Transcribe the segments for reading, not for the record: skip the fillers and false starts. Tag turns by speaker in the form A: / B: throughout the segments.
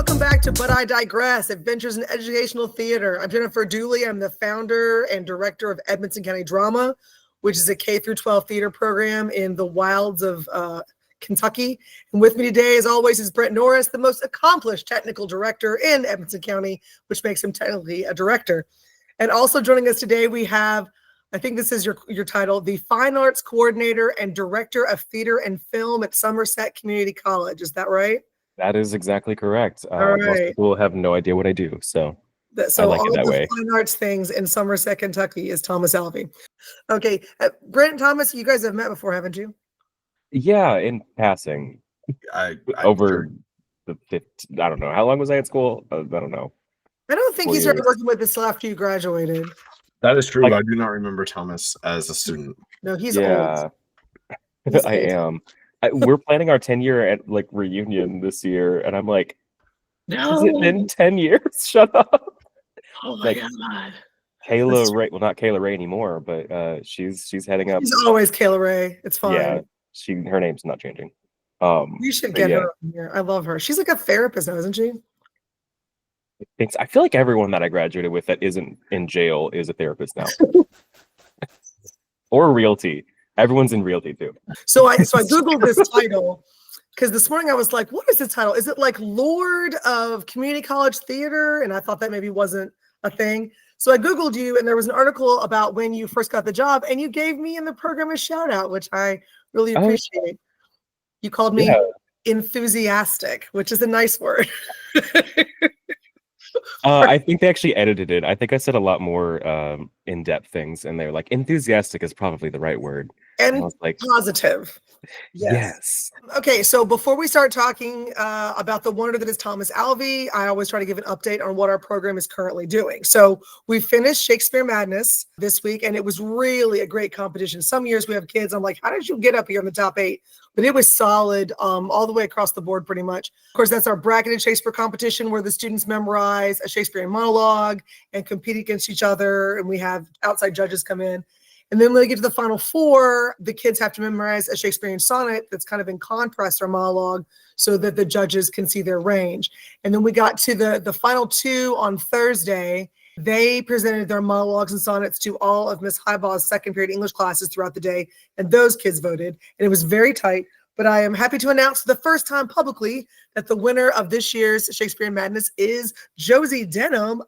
A: Welcome back to But I Digress, Adventures in Educational Theater. I'm Jennifer Dooley. I'm the founder and director of Edmonson County Drama, which is a K-12 theater program in the wilds of Kentucky. And with me today, as always, is Brent Norris, the most accomplished technical director in Edmonson County, which makes him technically a director. And also joining us today, we have, I think this is your title, the Fine Arts Coordinator and Director of Theater and Film at Somerset Community College. Is that right?
B: That is exactly correct.
A: All right.
B: Most people have no idea what I do, so I like
A: all
B: it that
A: the
B: way.
A: fine arts things in Somerset, Kentucky is Thomas Alvey. Okay, Brent and Thomas, you guys have met before, haven't you?
B: Yeah, in passing. Over
C: sure.
B: the 15, I don't know. How long was I at school? I don't know.
A: I don't think
B: 4
A: you started
B: years.
A: working with us till after you graduated.
C: That is true. I do not remember Thomas as a student.
A: No, he's old.
B: He's I old. Am. We're planning our 10-year reunion this year, and I'm like, has it been 10 years? Shut up.
A: Oh my God.
B: Kayla Ray, well, not Kayla Ray anymore, but she's heading up.
A: She's always Kayla Ray. It's fine.
B: Yeah, her name's not changing.
A: You should get her on here. I love her. She's like a therapist now, isn't she?
B: I feel like everyone that I graduated with that isn't in jail is a therapist now. Or realty. Everyone's in realty too.
A: So I Googled this title because this morning I was like, what is the title? Is it like Lord of Community College Theater? And I thought that maybe wasn't a thing. So I Googled you, and there was an article about when you first got the job, and you gave me in the program a shout out, which I really appreciate. You called me enthusiastic, which is a nice word.
B: I think they actually edited it. I think I said a lot more in-depth things, and they're like, enthusiastic is probably the right word.
A: And I was like, positive.
B: Yes.
A: Okay, so before we start talking about the wonder that is Thomas Alvey, I always try to give an update on what our program is currently doing. So we finished Shakespeare Madness this week, and it was really a great competition. Some years we have kids, I'm like, how did you get up here in the top 8? But it was solid all the way across the board pretty much. Of course, that's our bracketed Shakespeare competition where the students memorize a Shakespearean monologue and compete against each other, and we have outside judges come in. And then when they get to the final 4, the kids have to memorize a Shakespearean sonnet that's kind of in contrast or monologue so that the judges can see their range. And then we got to the final 2 on Thursday. They presented their monologues and sonnets to all of Miss Highball's second period English classes throughout the day, and those kids voted. And it was very tight. But I am happy to announce for the first time publicly that the winner of this year's Shakespeare Madness is Josie Denham.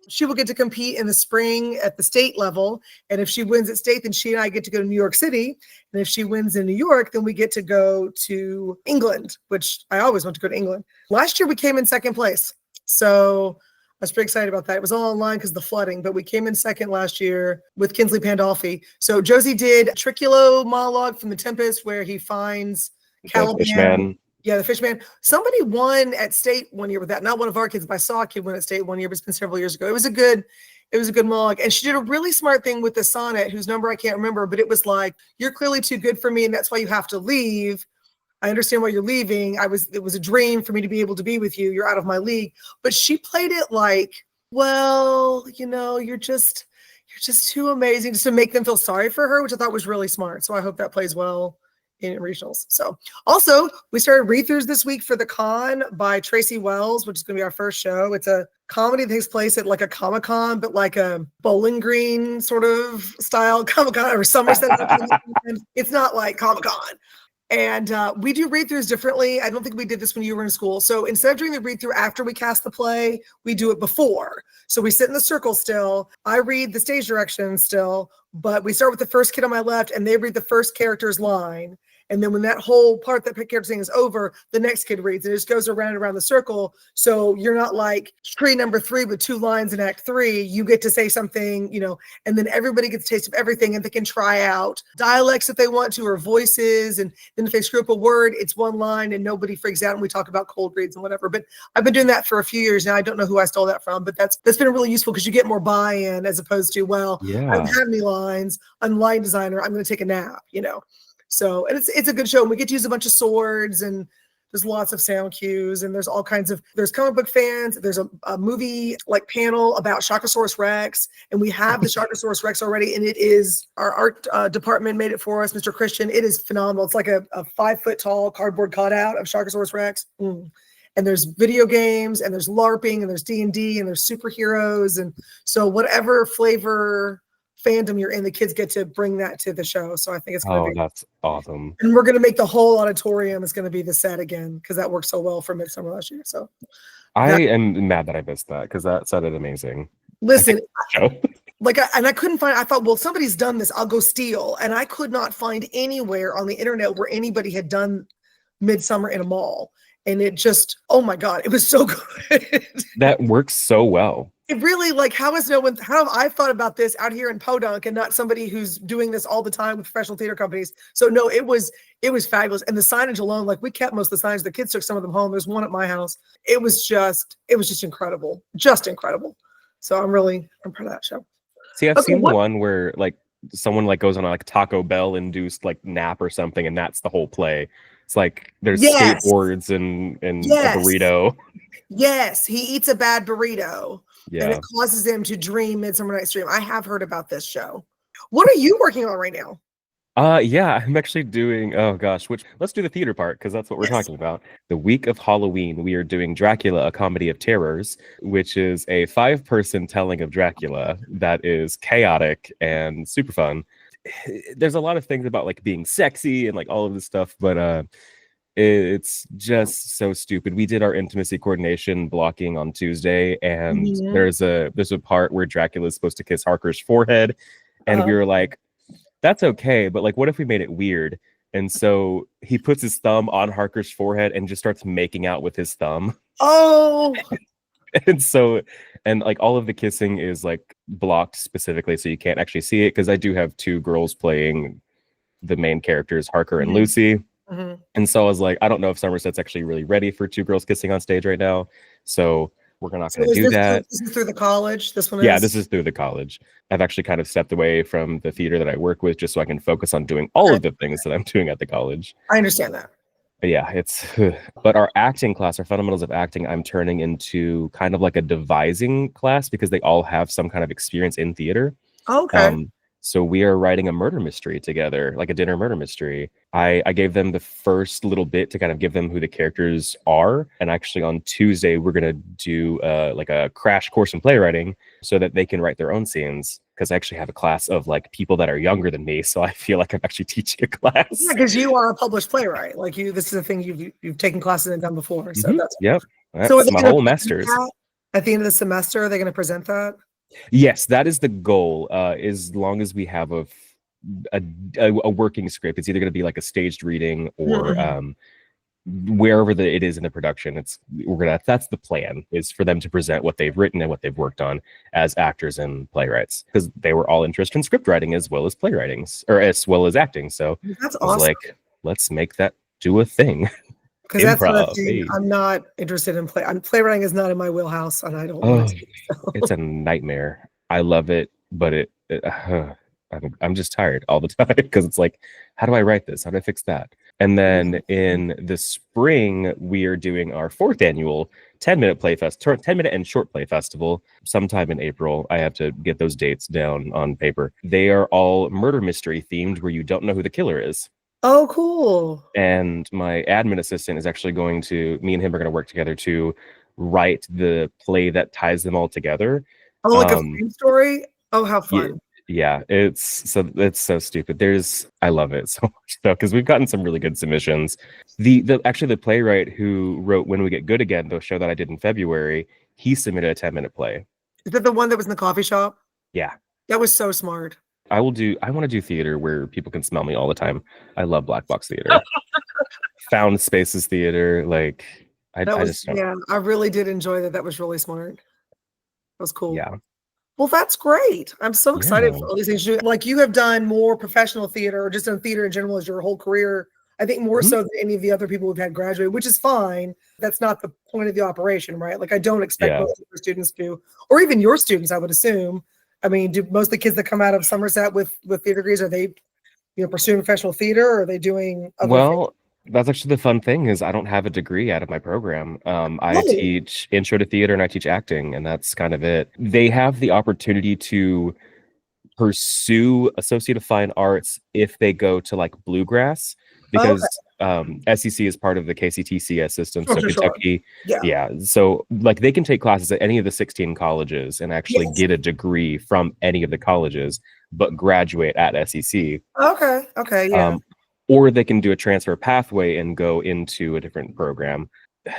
A: She will get to compete in the spring at the state level. And if she wins at state, then she and I get to go to New York City. And if she wins in New York, then we get to go to England, which I always want to go to England. Last year, we came in second place. So I was pretty excited about that. It was all online because of the flooding, but we came in second last year with Kinsley Pandolfi. So Josie did a Triculo monologue from The Tempest where he finds Caliban. Yeah, the Fishman. Somebody won at state one year with that. Not one of our kids, but I saw a kid win at state one year, but it's been several years ago. It was a good monologue. And she did a really smart thing with the sonnet, whose number I can't remember, but it was like, you're clearly too good for me, and that's why you have to leave. I understand why you're leaving. It was a dream for me to be able to be with you. You're out of my league. But she played it like, well, you're just too amazing, just to make them feel sorry for her, which I thought was really smart. So I hope that plays well in regionals. So also we started read-throughs this week for The Con by Tracy Wells, which is going to be our first show. It's a comedy that takes place at like a Comic-Con, but like a Bowling Green sort of style Comic-Con or Somerset. It's not like Comic-Con. And we do read-throughs differently. I don't think we did this when you were in school. So instead of doing the read-through after we cast the play, we do it before. So we sit in the circle still. I read the stage directions still, but we start with the first kid on my left, and they read the first character's line. And then when that whole part that character saying is over, the next kid reads. And it just goes around and around the circle. So you're not like tree number 3 with 2 lines in act 3. You get to say something, and then everybody gets a taste of everything, and they can try out dialects if they want to, or voices. And then if they screw up a word, it's 1 line and nobody freaks out, and we talk about cold reads and whatever. But I've been doing that for a few years now. I don't know who I stole that from, but that's been really useful because you get more buy-in as opposed to, I don't have any lines. I'm a line designer. I'm going to take a nap, So, and it's a good show. And we get to use a bunch of swords, and there's lots of sound cues, and there's all kinds of, there's comic book fans. There's a movie like panel about Sharkosaurus Rex, and we have the Sharkosaurus Rex already. And it is, our art department made it for us, Mr. Christian. It is phenomenal. It's like a 5 foot tall cardboard cutout of Sharkosaurus Rex. and there's video games, and there's LARPing, and there's D&D, and there's superheroes. And so whatever flavor fandom you're in, the kids get to bring that to the show. So I think it's going to be,
B: that's awesome.
A: and we're going to make the whole auditorium is going to be the set again, because that worked so well for Midsummer last year. So
B: I am mad that I missed that, because that sounded amazing.
A: Listen, I couldn't find, I thought, well, somebody's done this, I'll go steal. And I could not find anywhere on the internet where anybody had done Midsummer in a mall. And it just, oh my God, it was so good.
B: That works so well.
A: It really, like, how have I thought about this out here in Podunk and not somebody who's doing this all the time with professional theater companies? So no, it was fabulous. And the signage alone, like, we kept most of the signs. The kids took some of them home. There's one at my house. It was just incredible. Just incredible. So I'm proud of that show.
B: See, I've seen the one where, like, someone, like, goes on a, like, Taco Bell induced, like, nap or something, and that's the whole play. It's like there's skateboards and a burrito.
A: Yes, he eats a bad burrito.
B: Yeah.
A: And it causes him to dream Midsummer Night's Dream. I have heard about this show. What are you working on right now?
B: Yeah, I'm actually doing, let's do the theater part, because that's what we're talking about. The week of Halloween, we are doing Dracula, a Comedy of Terrors, which is a 5-person telling of Dracula that is chaotic and super fun. There's a lot of things about, like, being sexy and, like, all of this stuff, but it's just so stupid. We did our intimacy coordination blocking on Tuesday, and there's a part where Dracula is supposed to kiss Harker's forehead, and we were like, that's okay, but, like, what if we made it weird? And so he puts his thumb on Harker's forehead and just starts making out with his thumb.
A: Oh.
B: And like, all of the kissing is, like, blocked specifically, so you can't actually see it, because I do have 2 girls playing the main characters, Harker and Lucy. And so I was like, I don't know if Somerset's actually really ready for 2 girls kissing on stage right now, so we're not going to do that.
A: This is through the college? This one is?
B: Yeah, this is through the college. I've actually kind of stepped away from the theater that I work with, just so I can focus on doing all of the things that I'm doing at the college.
A: I understand that.
B: Yeah, but our acting class, our fundamentals of acting, I'm turning into kind of like a devising class, because they all have some kind of experience in theater.
A: Okay.
B: So we are writing a murder mystery together, like a dinner murder mystery. I gave them the first little bit to kind of give them who the characters are. And actually on Tuesday, we're going to do like a crash course in playwriting, so that they can write their own scenes. Because I actually have a class of, like, people that are younger than me, so I feel like I'm actually teaching a class.
A: Yeah, because you are a published playwright. Like, this is a thing you've taken classes and done before. So
B: that's my whole master's.
A: At the end of the semester, are they going to present that?
B: Yes, that is the goal. As long as we have a working script, it's either going to be like a staged reading or wherever it is in the production. That's the plan, is for them to present what they've written and what they've worked on as actors and playwrights, because they were all interested in script writing as well as playwriting, or as well as acting. So
A: that's
B: awesome. I was like, let's make that do a thing.
A: Because that's another thing. I'm not interested in playwriting is not in my wheelhouse, and I don't want to. So.
B: It's a nightmare. I love it, but I'm just tired all the time, because it's like, how do I write this? How do I fix that? And then in the spring, we are doing our 4th annual 10-minute and short play festival sometime in April. I have to get those dates down on paper. They are all murder mystery themed, where you don't know who the killer is.
A: Oh, cool.
B: And my admin assistant is actually me and him are going to work together to write the play that ties them all together.
A: Oh, like a frame story? Oh, how fun.
B: Yeah, it's so stupid. I love it so much, though, because we've gotten some really good submissions. Actually, the playwright who wrote When We Get Good Again, the show that I did in February, he submitted a 10-minute play.
A: Is that the one that was in the coffee shop?
B: Yeah.
A: That was so smart.
B: I want to do theater where people can smell me all the time. I love black box theater. Found spaces theater. Like, I really did enjoy that. That was really smart. That was cool.
A: Yeah. Well, that's great. I'm so excited for all these things. Like, you have done more professional theater, or just done theater in general as your whole career. I think more so than any of the other people we've had graduate, which is fine. That's not the point of the operation, right? Like, I don't expect most of your students to, or even your students, I would assume. I mean, do most of the kids that come out of Somerset with theater degrees, are they, pursuing professional theater, or are they doing other things?
B: That's actually the fun thing, is I don't have a degree out of my program. I teach intro to theater and I teach acting, and that's kind of it. They have the opportunity to pursue Associate of Fine Arts if they go to, like, Bluegrass, because SEC is part of the KCTCS system.
A: Sure,
B: So
A: sure, sure.
B: Kentucky,
A: Yeah.
B: yeah. So like they can take classes at any of the 16 colleges and actually
A: Yes.
B: get a degree from any of the colleges, but graduate at SEC.
A: Okay. Okay. Yeah.
B: Or they can do a transfer pathway and go into a different program,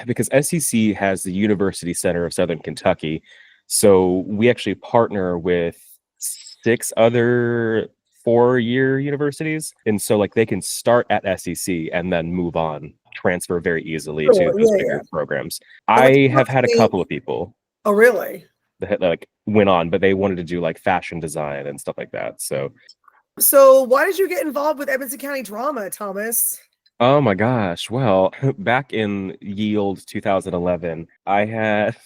B: because SEC has the University Center of Southern Kentucky. So we actually partner with 6 other 4-year universities. And so like they can start at SEC and then move on, transfer very easily to
A: Sure,
B: those
A: yeah,
B: bigger
A: yeah.
B: programs.
A: But, like,
B: I have had a couple of people
A: Oh, really?
B: that like went on, but they wanted to do like fashion design and stuff like that.
A: So why did you get involved with Edmonson County drama, Thomas?
B: Oh my gosh. Well, back in Yield 2011, I had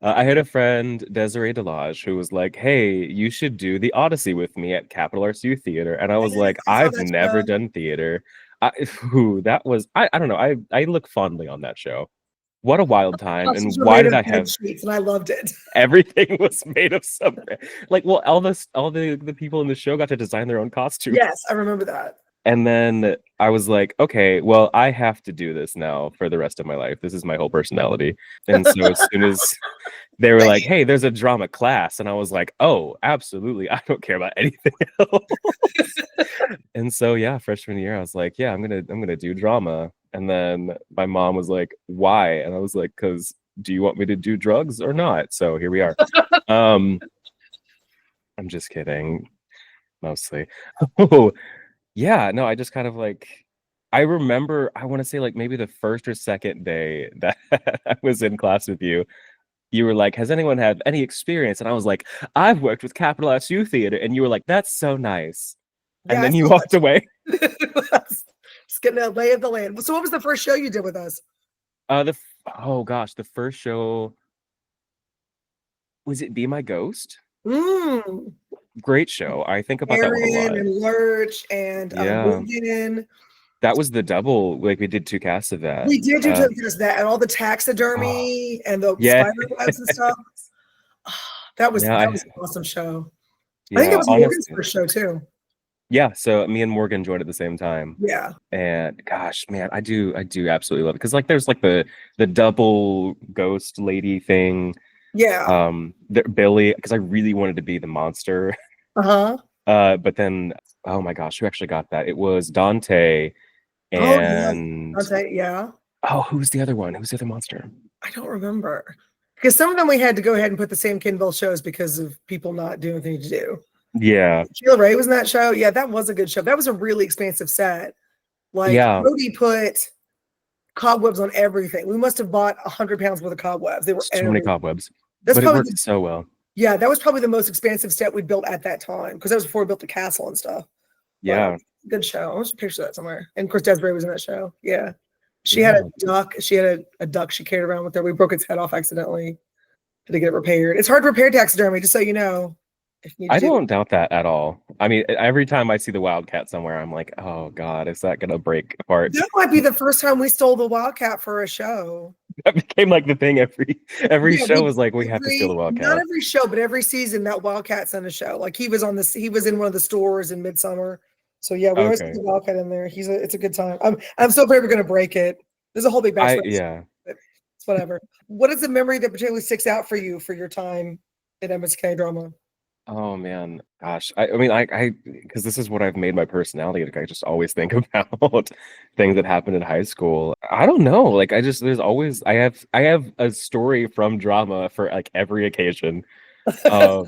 B: I had a friend, Desiree Delage, who was like, "Hey, you should do the Odyssey with me at Capital Arts Youth Theater." And I was
A: Yes,
B: like,
A: I saw
B: "I've
A: that
B: never
A: show.
B: done theater." That was I don't know. I look fondly on that show. What a wild time. And
A: Costumes were
B: why
A: made
B: did
A: of
B: I have
A: bed sheets, and I loved it.
B: everything was made of something? Like, well, all the people in the show got to design their own costumes.
A: Yes, I remember that.
B: And then I was like, okay, well, I have to do this now for the rest of my life. This is my whole personality. And so as soon as they were like, hey, there's a drama class, and I was like, oh, absolutely. I don't care about anything else. And so yeah, freshman year, I was like, yeah, I'm gonna do drama. And then my mom was like, why? And I was like, because do you want me to do drugs or not? So here we are. I'm just kidding, mostly. Oh, yeah, no, I just kind of like, I remember, I want to say like maybe the first or second day that I was in class with you, you were like, has anyone had any experience? And I was like, I've worked with Capital Arts Youth Theater. And you were like, that's so nice. And
A: Yeah,
B: then you walked away.
A: Just getting a lay of the land. So what was the first show you did with us?
B: Oh gosh, the first show, was it Be My Ghost?
A: Mm.
B: Great show. I think about that one a lot.
A: And Lurch and
B: Yeah.
A: Morgan.
B: That was the double, like we did 2 casts of that.
A: We did do just that, and all the taxidermy and the spider webs and stuff. That was an awesome show.
B: Yeah,
A: I think it was Morgan's first show too.
B: Yeah, so me and Morgan joined at the same time.
A: Yeah.
B: And gosh, man, I do absolutely love it. Because like there's like the double ghost lady thing.
A: Yeah.
B: Billy, because I really wanted to be the monster.
A: Uh-huh.
B: But then, oh my gosh, who actually got that? It was Dante and
A: Dante, yeah.
B: Oh, who's the other one? Who's the other monster?
A: I don't remember. Because some of them we had to go ahead and put the same kid in both shows because of people not doing anything to do.
B: Yeah.
A: Sheila Ray was in that show. Yeah, that was a good show. That was a really expansive set. Like, Cody put cobwebs on everything. We must have bought 100 pounds worth of cobwebs. They were
B: so many cobwebs.
A: That's
B: but it worked so well.
A: Yeah, that was probably the most expansive set we'd built at that time because that was before we built the castle and stuff.
B: Yeah.
A: But good show. I want to picture that somewhere. And of course, Desiree was in that show. Yeah. She had a duck. She had a duck she carried around with her. We broke its head off accidentally. Had to get it repaired. It's hard to repair taxidermy, just so you know.
B: I don't doubt that at all. I mean, every time I see the wildcat somewhere, I'm like, oh God, is that gonna break apart?
A: That might be the first time we stole the wildcat for a show.
B: That became like the thing every show was like, we have to steal the wildcat.
A: Not every show, but every season that wildcat's in a show. Like he was in one of the stores in Midsummer. So yeah, we always put the wildcat in there. It's a good time. I'm so afraid we're gonna break it. There's a whole big backstory.
B: Yeah.
A: It's whatever. What is the memory that particularly sticks out for you for your time at MSK drama?
B: Oh man, gosh. I mean, I because this is what I've made my personality. Like I just always think about things that happened in high school. I don't know. Like there's always I have a story from drama for like every occasion. So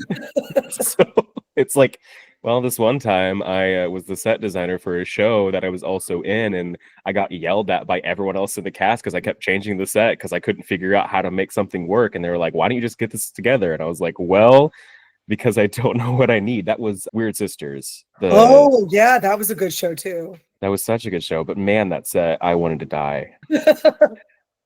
B: it's like, well, this one time I was the set designer for a show that I was also in, and I got yelled at by everyone else in the cast because I kept changing the set because I couldn't figure out how to make something work. And they were like, why don't you just get this together? And I was like, well, because I don't know what I need. That was Weird Sisters.
A: Oh, yeah, that was a good show too.
B: That was such a good show. But man, that set, I wanted to die.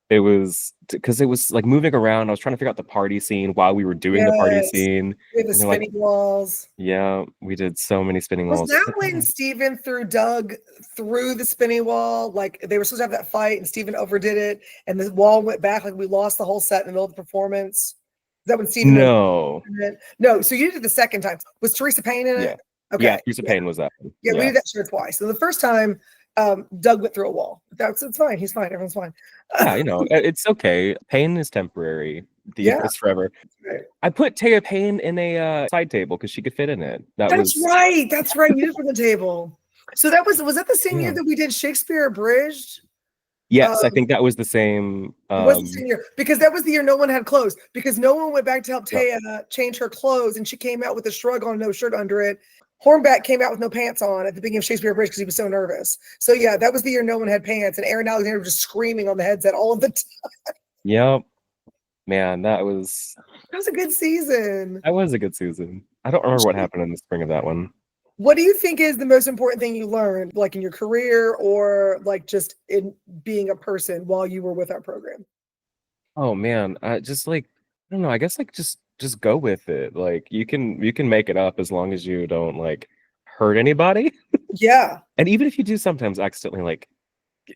B: It was because it was like moving around. I was trying to figure out the party scene while we were doing the party scene.
A: We had the spinning walls.
B: Yeah, we did so many spinning walls.
A: Was that when Steven threw Doug through the spinning wall? Like they were supposed to have that fight and Steven overdid it and the wall went back, like we lost the whole set in the middle of the performance? Is that when Steven
B: No,
A: so you did it the second time. Was Teresa Payne in it?
B: Yeah.
A: Okay.
B: Yeah, Teresa Payne was that one.
A: Yeah, we did that show twice. So the first time Doug went through a wall. It's fine. He's fine. Everyone's fine.
B: Yeah, it's okay. Pain is temporary. Theater
A: Yeah.
B: is forever.
A: Right.
B: I put Taya Payne in a side table because she could fit in it.
A: That's right. That's right. You did from the table. So was that the same year
B: Yeah.
A: that we did Shakespeare Abridged?
B: Yes, I think that was the same.
A: It was the same year because that was the year no one had clothes because no one went back to help Taya change her clothes, and she came out with a shrug on, no shirt under it. Hornback came out with no pants on at the beginning of Shakespeare Bridge because he was so nervous. So yeah, that was the year no one had pants, and Aaron Alexander was just screaming on the headset all of the time.
B: Yep, man, that was
A: a good season.
B: That was a good season. I don't remember what happened in the spring of that one.
A: What do you think is the most important thing you learned, like in your career or like just in being a person while you were with our program?
B: Oh man, just like I don't know. I guess like just go with it. Like you can make it up as long as you don't like hurt anybody.
A: Yeah.
B: And even if you do sometimes accidentally like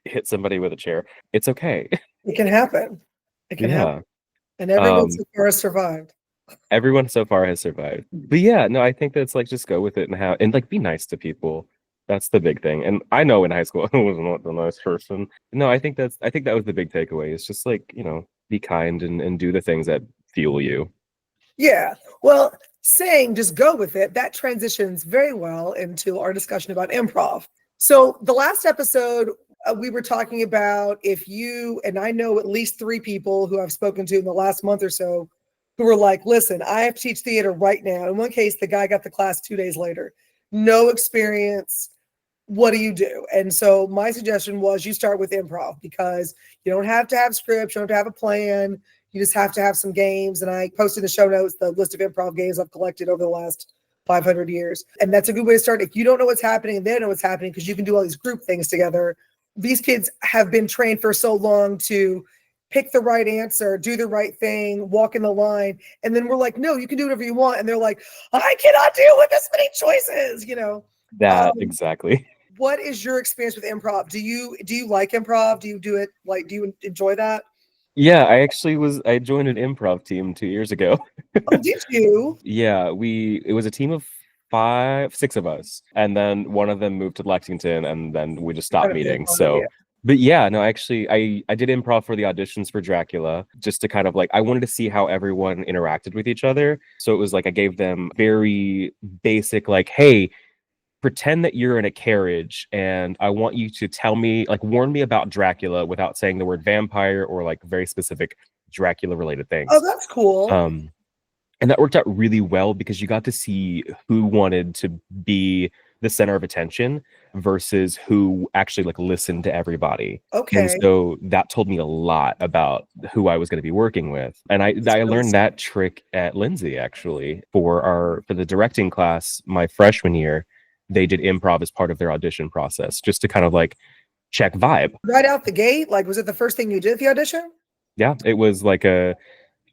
B: hit somebody with a chair, it's okay.
A: It can happen. It can happen. And everyone so far has survived.
B: Everyone so far has survived. But yeah, no, I think that's like just go with it and like be nice to people. That's the big thing. And I know in high school I was not the nice person. No, I think that was the big takeaway. It's just like, be kind and do the things that fuel you.
A: Yeah. Well, saying just go with it, that transitions very well into our discussion about improv. So the last episode, we were talking about if you, and I know at least 3 people who I've spoken to in the last month or so, who were like, listen, I have to teach theater right now. In one case, the guy got the class 2 days later. No experience. What do you do? And so my suggestion was you start with improv because you don't have to have scripts. You don't have to have a plan. You just have to have some games. And I posted in the show notes the list of improv games I've collected over the last 500 years. And that's a good way to start. If you don't know what's happening and they don't know what's happening because you can do all these group things together. These kids have been trained for so long to pick the right answer, do the right thing, walk in the line. And then we're like, no, you can do whatever you want. And they're like, I cannot deal with this many choices,
B: That exactly.
A: What is your experience with improv? Do you like improv? Do you do it do you enjoy that?
B: Yeah, I joined an improv team 2 years ago.
A: Oh, did you?
B: Yeah, it was a team of 6 of us. And then one of them moved to Lexington and then we just stopped meeting. So but yeah, no, actually, I did improv for the auditions for Dracula just to kind of like, I wanted to see how everyone interacted with each other. So it was like, I gave them very basic, like, hey, pretend that you're in a carriage and I want you to tell me, like, warn me about Dracula without saying the word vampire or like very specific Dracula related things.
A: Oh, that's cool.
B: And that worked out really well because you got to see who wanted to be the center of attention versus who actually like listened to everybody.
A: Okay.
B: And so that told me a lot about who I was going to be working with. And I learned that trick at Lindsay actually for the directing class my freshman year. They did improv as part of their audition process just to kind of like check vibe.
A: Right out the gate? Like, was it the first thing you did at the audition?
B: Yeah, it was like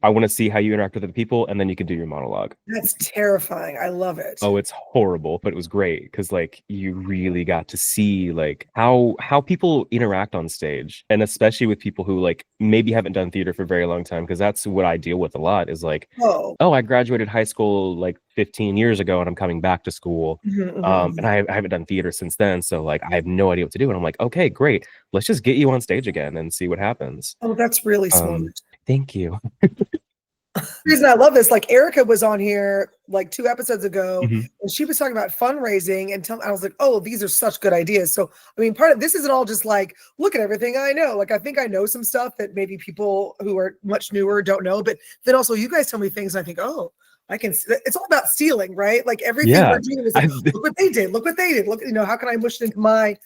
B: I want to see how you interact with other people, and then you can do your monologue.
A: That's terrifying. I love it.
B: Oh, it's horrible, but it was great because like you really got to see like how people interact on stage, and especially with people who like maybe haven't done theater for a very long time, because that's what I deal with a lot is like, oh, I graduated high school like 15 years ago, and I'm coming back to school, and I haven't done theater since then, so like I have no idea what to do, and I'm like, okay, great, let's just get you on stage again and see what happens.
A: Oh, that's really smart.
B: Thank you.
A: The reason I love this, like Erica was on here like 2 episodes ago, and she was talking about fundraising, and I was like, oh, these are such good ideas. So, I mean, part of this isn't all just like, look at everything I know. Like, I think I know some stuff that maybe people who are much newer don't know, but then also you guys tell me things and I think, oh, I can see. It's all about stealing, right? Like everything we're doing is like, look what they did. Look what they did. Look, how can I push it into my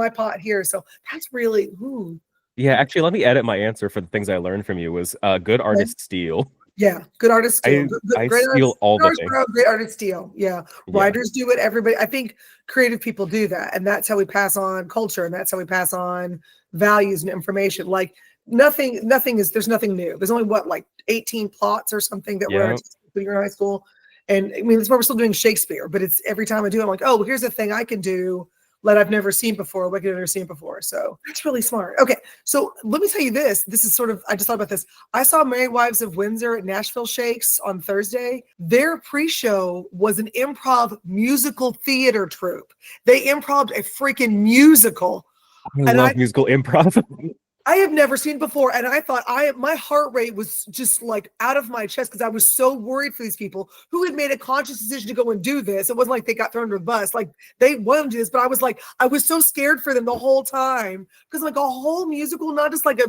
A: pot here? So that's really,
B: Yeah, actually, let me edit my answer for the things I learned from you was good artists steal.
A: Yeah, good artists steal.
B: I steal all the things.
A: Great artists steal. Yeah, writers do it. Everybody. I think creative people do that, and that's how we pass on culture, and that's how we pass on values and information. Like nothing is. There's nothing new. There's only like 18 plots or something that we're when you're in high school, and I mean that's why we're still doing Shakespeare. But it's every time I do, I'm like, oh, here's a thing I can do that I've never seen before, what I've never seen before. So that's really smart. Okay, so let me tell you this. This is sort of, I just thought about this. I saw Merry Wives of Windsor at Nashville Shakes on Thursday. Their pre-show was an improv musical theater troupe. They improv'd a freaking musical
B: I
A: And
B: love musical improv.
A: I have never seen before. And I thought my heart rate was just like out of my chest because I was so worried for these people who had made a conscious decision to go and do this. It wasn't like they got thrown under the bus. Like they wanted to do this, but I was so scared for them the whole time because like a whole musical, not just like a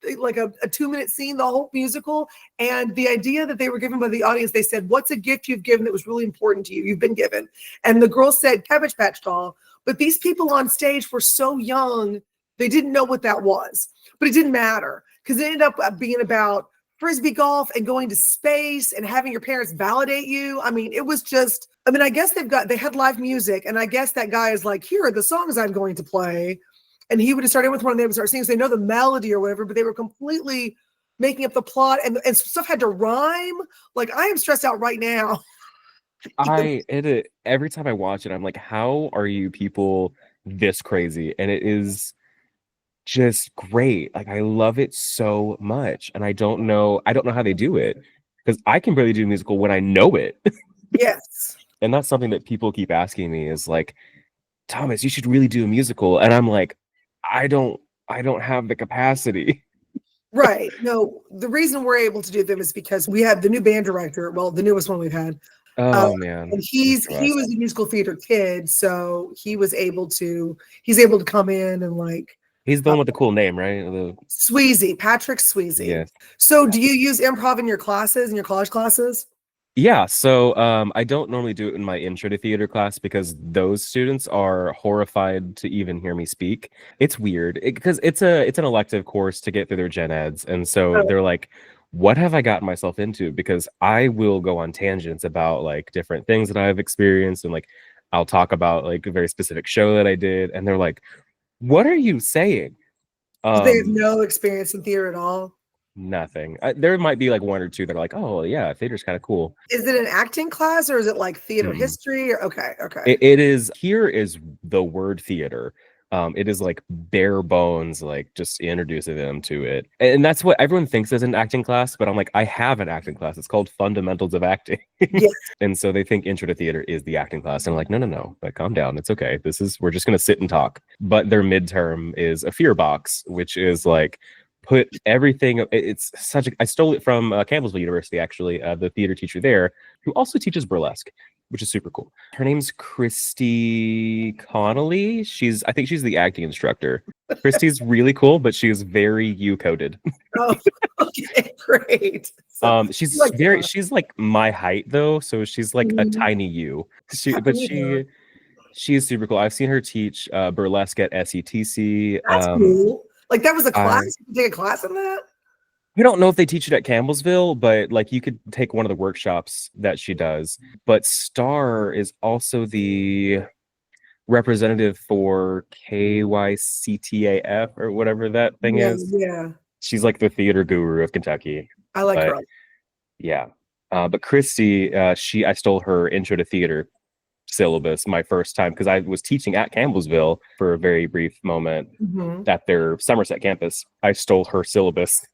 A: 2-minute scene, the whole musical. And the idea that they were given by the audience, they said, what's a gift you've given that was really important to you? You've been given. And the girl said Cabbage Patch doll. But these people on stage were so young, they didn't know what that was. But it didn't matter because it ended up being about Frisbee golf and going to space and having your parents validate you. I mean, it was just, I mean, I guess they had live music. And I guess that guy is like, here are the songs I'm going to play. And he would have started with one and they would start singing. So they know the melody or whatever, but they were completely making up the plot and stuff had to rhyme. Like I am stressed out right now.
B: Every time I watch it, I'm like, how are you people this crazy? And it is just great. Like I love it so much. And I don't know how they do it because I can barely do a musical when I know it.
A: Yes.
B: And that's something that people keep asking me is like, Thomas, you should really do a musical. And I'm like, I don't have the capacity.
A: Right. No, the reason we're able to do them is because we have the new band director. Well, the newest one we've had.
B: Oh man.
A: And he was a musical theater kid, so he's able to come in and like
B: he's the one with the cool name, right?
A: Sweezy, Patrick Sweezy.
B: Yes.
A: So do you use improv in your classes, in your college classes?
B: Yeah, so I don't normally do it in my intro to theater class because those students are horrified to even hear me speak. It's weird because it's an elective course to get through their gen eds, and so they're like, "What have I gotten myself into?" Because I will go on tangents about like different things that I've experienced, and like I'll talk about like a very specific show that I did, and they're like, "What are you saying?"
A: They have no experience in theater at all.
B: Nothing. There might be like one or two that are like, oh yeah, theater's kind of cool.
A: Is it an acting class or is it like theater history? Or okay.
B: It is. Here is the word theater. It is like bare bones, like just introducing them to it, and that's what everyone thinks is an acting class. But I'm like, I have an acting class. It's called Fundamentals of Acting.
A: Yes.
B: And so they think Intro to Theater is the acting class. And I'm like, no, like calm down. It's okay. We're just gonna sit and talk. But their midterm is a fear box, which is like put everything. I stole it from Campbellsville University, actually, the theater teacher there, who also teaches burlesque, which is super cool. Her name's Christy Connolly. I think she's the acting instructor. Christy's really cool, but she is very U-coded.
A: Oh, okay, great.
B: She's like my height though, so she's like a tiny U. She's super cool. I've seen her teach burlesque at SETC.
A: That's cool. Like that was a class? You can take a class in that?
B: I don't know if they teach it at Campbellsville, but like you could take one of the workshops that she does. But Star is also the representative for KYCTAF or whatever that thing is.
A: Yeah.
B: She's like the theater guru of Kentucky.
A: I like her.
B: Yeah. But Christy, I stole her intro to theater syllabus my first time because I was teaching at Campbellsville for a very brief moment at their Somerset campus. I stole her syllabus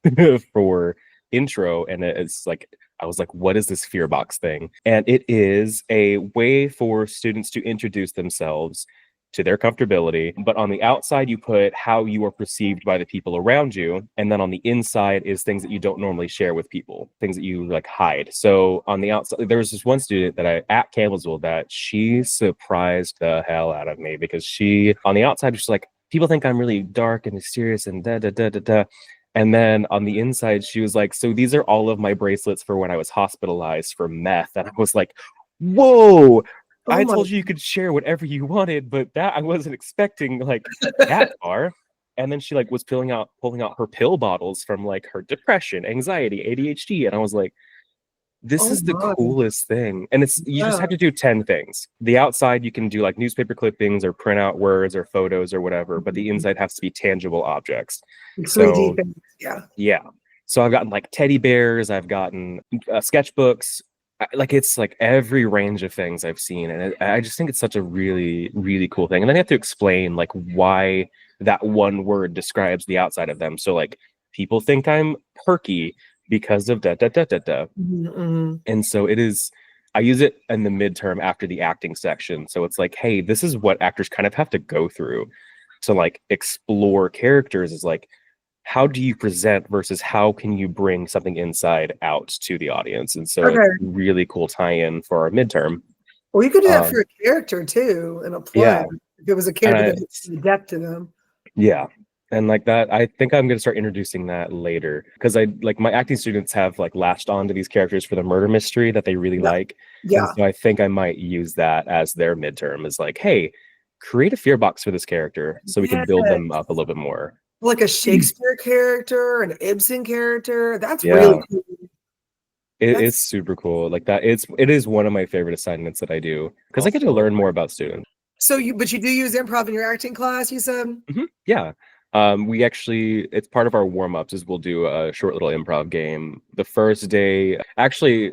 B: for intro, and it's like I was like, what is this fear box thing? And it is a way for students to introduce themselves to their comfortability, but on the outside you put how you are perceived by the people around you, and then on the inside is things that you don't normally share with people, things that you like hide. So on the outside, there was this one student that at Campbellsville that she surprised the hell out of me because she on the outside was like, people think I'm really dark and mysterious and da da da da da. And then on the inside, she was like, so these are all of my bracelets for when I was hospitalized for meth. And I was like, whoa. I told you could share whatever you wanted, but that I wasn't expecting like that far. And then she like was pulling out her pill bottles from like her depression, anxiety, ADHD. And I was like, this is the coolest thing. And you just have to do 10 things. The outside, you can do like newspaper clippings or print out words or photos or whatever, but the inside has to be tangible objects.
A: 3D things.
B: Yeah. So I've gotten like teddy bears, I've gotten sketchbooks. Like it's like every range of things I've seen, and I just think it's such a really, really cool thing. And then you have to explain like why that one word describes the outside of them. So like people think I'm perky because of da da da da da. And so it is. I use it in the midterm after the acting section. So it's like, hey, this is what actors kind of have to go through. to like explore characters is like, how do you present versus how can you bring something inside out to the audience? And so
A: Okay.
B: it's a really cool tie-in for our midterm.
A: Well, you could do that for a character too in a play.
B: Yeah.
A: If it was a character that had depth to them.
B: Yeah. And like that, I think I'm going to start introducing that later because I like my acting students have like latched on to these characters for the murder mystery that they really like.
A: Yeah.
B: And so I think I might use that as their midterm is like, hey, create a fear box for this character so we can build them up a little bit more.
A: Like a Shakespeare character, an Ibsen character. That's really cool.
B: It is super cool. Like that, it is one of my favorite assignments that I do because I get to learn more about students.
A: So but you do use improv in your acting class, you said?
B: Mm-hmm. Yeah. We actually, it's part of our warm-ups is we'll do a short little improv game. The first day, actually,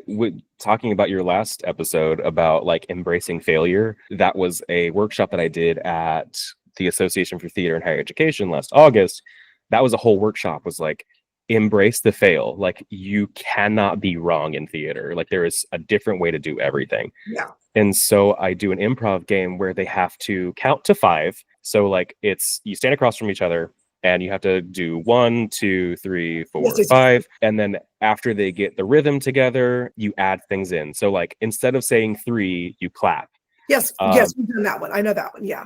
B: talking about your last episode about like embracing failure, that was a workshop that I did at the Association for Theater and Higher Education last August. That was a whole workshop, was like, embrace the fail. Like you cannot be wrong in theater. Like there is a different way to do everything.
A: Yeah.
B: And so I do an improv game where they have to count to 5. So like it's you stand across from each other and you have to do 1, 2, 3, 4, 5. And then after they get the rhythm together, you add things in. So like instead of saying 3, you clap.
A: Yes, we've done that one. I know that one. Yeah.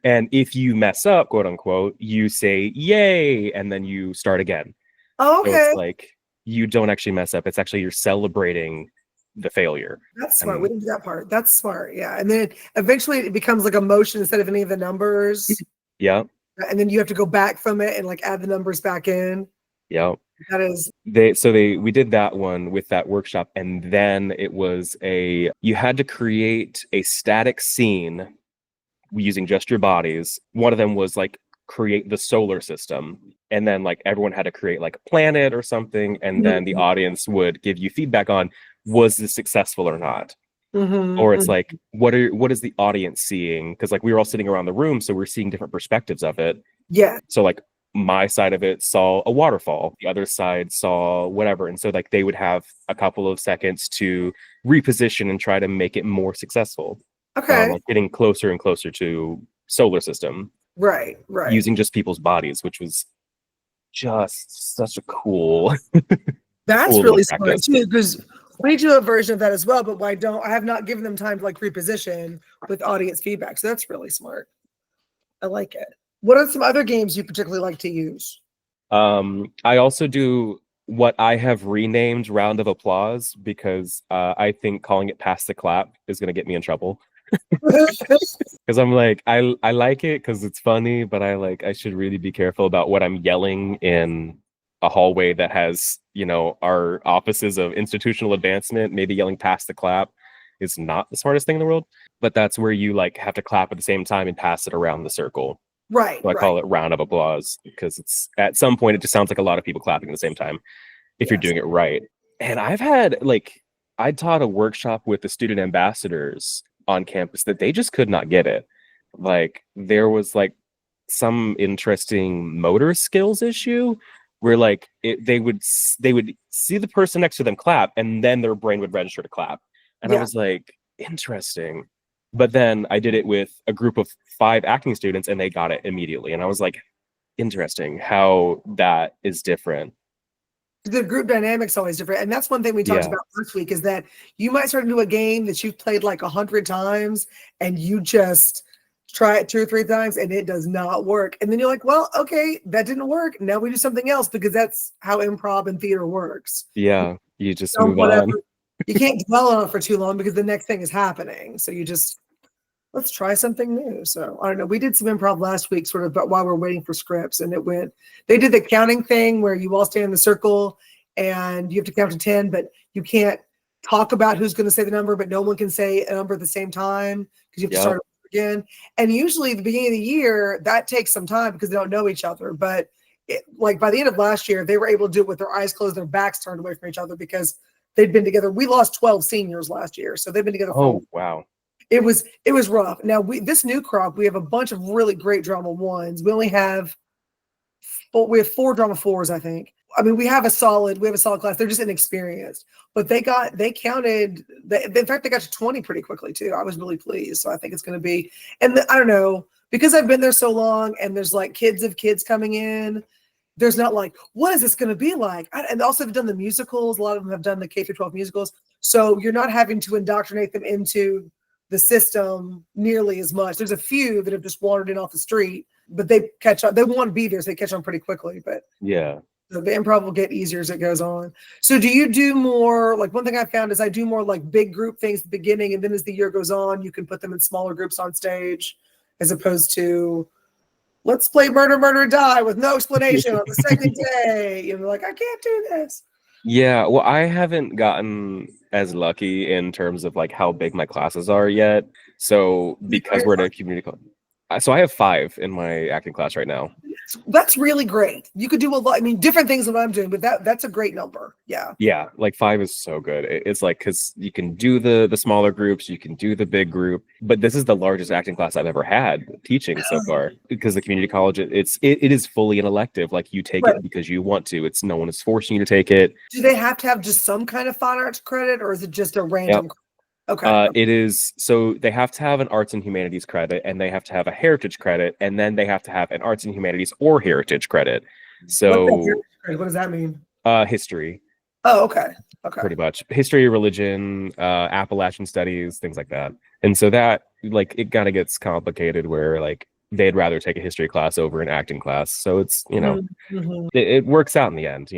B: And if you mess up, quote unquote, you say yay, and then you start again.
A: Oh, okay.
B: So it's like you don't actually mess up. It's actually you're celebrating the failure.
A: That's smart. We didn't do that part. That's smart. Yeah. And then eventually it becomes like a motion instead of any of the numbers.
B: Yeah.
A: And then you have to go back from it and like add the numbers back in.
B: Yeah.
A: That is.
B: We did that one with that workshop. And then it was you had to create a static scene using just your bodies. One of them was like create the solar system. And then like everyone had to create like a planet or something. And then the audience would give you feedback on, was this successful or not?
A: Mm-hmm,
B: or it's like, what is the audience seeing? Because like we were all sitting around the room, so we're seeing different perspectives of it.
A: Yeah.
B: So like my side of it saw a waterfall, the other side saw whatever. And so like they would have a couple of seconds to reposition and try to make it more successful.
A: Okay.
B: Like getting closer and closer to solar system.
A: Right.
B: Using just people's bodies, which was just such a cool.
A: That's
B: cool
A: really smart too, because we do a version of that as well, but I have not given them time to like reposition with audience feedback. So that's really smart. I like it. What are some other games you particularly like to use?
B: I also do what I have renamed Round of Applause because I think calling it Pass the Clap is going to get me in trouble. Because I'm like, I like it because it's funny, but I should really be careful about what I'm yelling in a hallway that has, our offices of institutional advancement. Maybe yelling Pass the Clap is not the smartest thing in the world, but that's where you like have to clap at the same time and pass it around the circle.
A: Right.
B: So I call it Round of Applause because it's at some point it just sounds like a lot of people clapping at the same time if you're doing it right. And I taught a workshop with the student ambassadors on campus that they just could not get it. Like there was like some interesting motor skills issue where like they would see the person next to them clap and then their brain would register to clap. And I was like, interesting. But then I did it with a group of 5 acting students and they got it immediately. And I was like, interesting how that is different.
A: The group dynamic's always different. And that's one thing we talked about last week is that you might start to do a game that you've played like 100 times and you just try it 2 or 3 times and it does not work. And then you're like, well, okay, that didn't work. Now we do something else because that's how improv and theater works.
B: Yeah. You just move on.
A: You can't dwell on it for too long because the next thing is happening. So you just, let's try something new. So I don't know. We did some improv last week, sort of, but while we're waiting for scripts, and they did the counting thing where you all stand in the circle and you have to count to 10, but you can't talk about who's going to say the number, but no one can say a number at the same time because you have to start again. And usually at the beginning of the year, that takes some time because they don't know each other. But like by the end of last year, they were able to do it with their eyes closed, their backs turned away from each other because they'd been together. We lost 12 seniors last year. So they've been together.
B: Wow.
A: It was rough. Now this new crop, we have a bunch of really great drama 1s. We have 4 drama 4s, I think. I mean, we have a solid class. They're just inexperienced, but they got to 20 pretty quickly too. I was really pleased. So I think it's going to be, and I don't know, because I've been there so long and there's like kids of kids coming in, there's not like, what is this going to be like? And also have done the musicals. A lot of them have done the K through 12 musicals. So you're not having to indoctrinate them into the system nearly as much. There's a few that have just wandered in off the street, but they catch on. They want to be there, so they catch on pretty quickly. But
B: Yeah.
A: the improv will get easier as it goes on. So do you do more, like one thing I found is I do more like big group things at the beginning, and then as the year goes on, you can put them in smaller groups on stage as opposed to let's play murder, murder, die with no explanation on the second day. You're like, I can't do this.
B: Yeah, well, I haven't gotten as lucky in terms of like how big my classes are yet. So because we're at a community college, so I have 5 in my acting class right now.
A: That's really great. You could do a lot. I mean, different things than I'm doing, but that's a great number. Yeah.
B: Yeah, like 5 is so good. It's like because you can do the smaller groups, you can do the big group, but this is the largest acting class I've ever had teaching so far because the community college it is fully an elective. Like you take it because you want to. It's no one is forcing you to take it.
A: Do they have to have just some kind of fine arts credit, or is it just a random?
B: Yep.
A: Okay.
B: It is so they have to have an arts and humanities credit, and they have to have a heritage credit, and then they have to have an arts and humanities or heritage credit. So
A: what does that mean?
B: History.
A: Oh, okay. Okay.
B: Pretty much history, religion, Appalachian studies, things like that. And so that like it kind of gets complicated where like they'd rather take a history class over an acting class. So it's it works out in the end,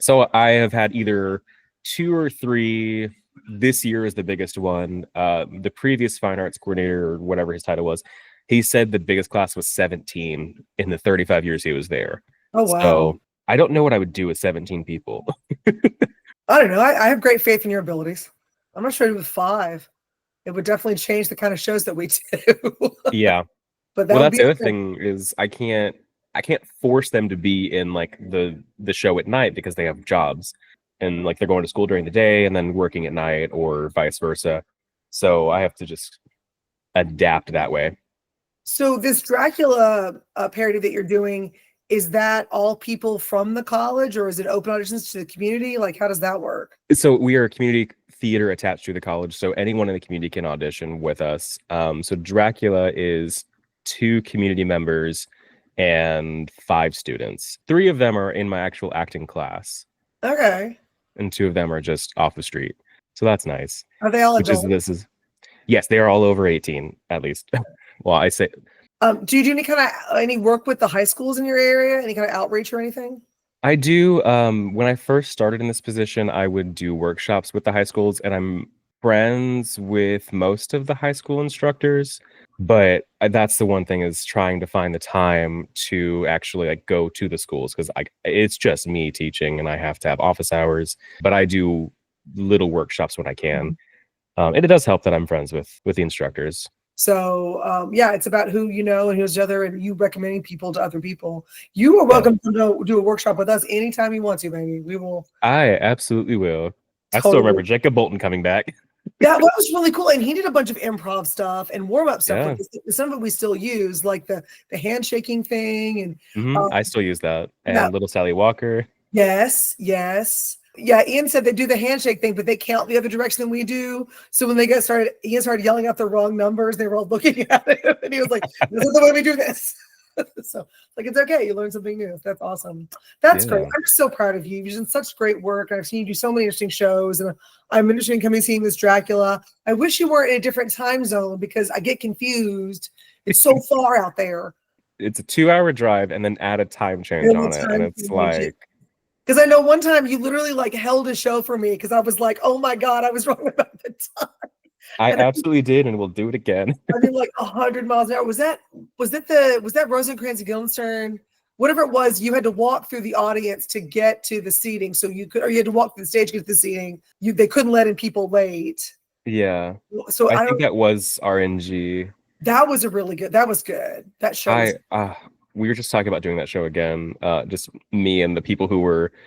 B: So I have had either 2 or 3. This year is the biggest one. The previous fine arts coordinator, or whatever his title was, he said the biggest class was 17 in the 35 years he was there.
A: Oh, wow.
B: So I don't know what I would do with 17 people.
A: I don't know. I have great faith in your abilities. I'm not sure with 5. It would definitely change the kind of shows that we do.
B: Yeah.
A: But
B: that's the other thing is I can't force them to be in like the show at night because they have jobs. And like they're going to school during the day and then working at night or vice versa. So I have to just adapt that way.
A: So this Dracula parody that you're doing, is that all people from the college or is it open auditions to the community? Like, how does that work?
B: So we are a community theater attached to the college. So anyone in the community can audition with us. So Dracula is 2 community members and 5 students. 3 of them are in my actual acting class.
A: Okay.
B: And 2 of them are just off the street. So that's nice.
A: Are they all adults?
B: Yes, they are all over 18, at least. Well, I say.
A: Do you do any work with the high schools in your area? Any kind of outreach or anything?
B: I do. When I first started in this position, I would do workshops with the high schools, and I'm friends with most of the high school instructors. But that's the one thing is trying to find the time to actually like go to the schools because it's just me teaching and I have to have office hours. But I do little workshops when I can, and it does help that I'm friends with the instructors.
A: So it's about who you know and who's the other, and you recommending people to other people. You are welcome to do a workshop with us anytime you want to, baby. We will.
B: I absolutely will. Totally. I still remember Jacob Bolton coming back.
A: Yeah, well, it was really cool. And he did a bunch of improv stuff and warm-up stuff. Yeah. Some of it we still use, like the handshaking thing. And
B: I still use that. And Little Sally Walker.
A: Yes. Yeah, Ian said they do the handshake thing, but they count the other direction than we do. So when they Ian started yelling out the wrong numbers. They were all looking at him. And he was like, this is the way we do this. So like, it's okay. You learn something new. That's awesome. That's great. I'm just so proud of you. You've done such great work. I've seen you do so many interesting shows, and I'm interested in coming and seeing this Dracula. I wish you weren't in a different time zone because I get confused. It's so far out there.
B: It's a 2-hour drive and then add a time change on it. And it's like,
A: because I know one time you literally like held a show for me because I was like, oh my God, I was wrong about the time.
B: I absolutely did, and we'll do it again.
A: I did like 100 miles an hour. Was that Rosencrantz and Guildenstern? Whatever it was, you had to walk through the audience to get to the seating. So you had to walk through the stage to get to the seating. They couldn't let in people late.
B: Yeah.
A: So
B: I think that was RNG.
A: That was that was good. That show.
B: We were just talking about doing that show again. Just me and the people